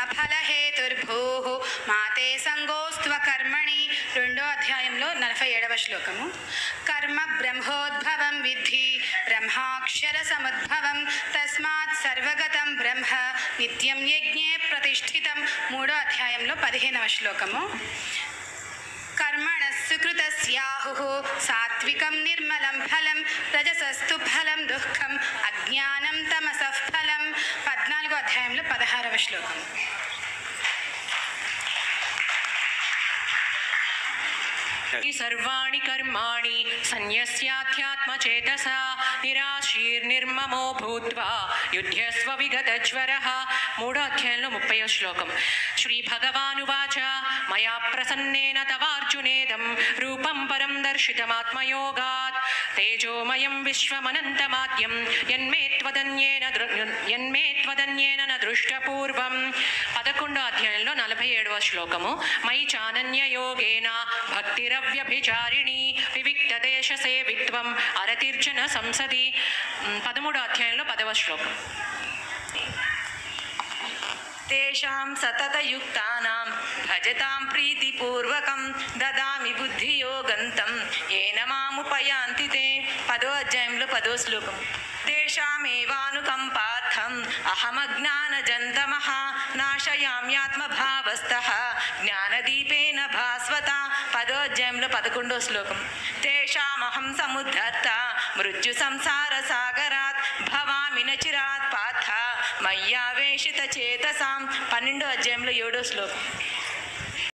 కర్మఫలహేతుర్భూః మాతే సంగోస్త్వ కర్మణి. 2వ అధ్యాయంలో 47వ శ్లోకము. కర్మ బ్రహ్మోద్భవం విద్ధి బ్రహ్మాక్షర సముద్భవం తస్మాత్ సర్వగతం బ్రహ్మ నిత్యం యజ్ఞే ప్రతిష్ఠితం. 3వ అధ్యాయంలో 15వ శ్లోకము. కర్మణః సుకృతస్యాహుః సాత్వికం నిర్మలం ఫలం రజసస్తు ఫలం దుఃఖం అజ్ఞానం తమసః ఫలం. 14వ అధ్యాయంలో 16వ శ్లోకం. సర్వాణి కర్మాణి సన్యస్యాధ్యాత్మచేతసా నిరాశీర్నిర్మమో భూత్వా యుధ్యస్వ విగతజ్వరః. 3వ అధ్యాయంలో 30వ శ్లోకం. శ్రీ భగవానువాచ మయా ప్రసన్నేన తవార్జునేదం రూపం పరం దర్శితమాత్మయోగాత్ తేజోమయం విశ్వమనంతమాద్యం యన్మే త్వదన్యేన న దృష్టపూర్వం. 11వ అధ్యాయంలో 47వ శ్లోకము. మయి చానన్యయోగేన భక్తిరవ్యభిచారిణి వివిక్తదేశ సేవిత్వం అరతిర్జన సంసది. 13వ అధ్యాయంలో 10వ శ్లోకం. తేషాం సతతయుక్తానాం భజతాం ప్రీతిపూర్వకం దదామి బుద్ధియోగంతం ఏన మాముపయాంతి తే. 10వ అధ్యాయంలో 10వ శ్లోకం. తేషామేవానుకంపార్థం అహమజ్ఞానజంతమః నాశయామ్యాత్మభావస్థః జ్ఞానదీపేన భాస్వత. 10వ అధ్యాయంలో 11వ శ్లోకం. తేషామహం సముద్ధర్త మృత్యు సంసార సాగరాత్ భవామి నచిరాత్ పార్థ మయ్యావేశిత చేతసాం. 12వ అధ్యాయంలో 7వ శ్లోకం.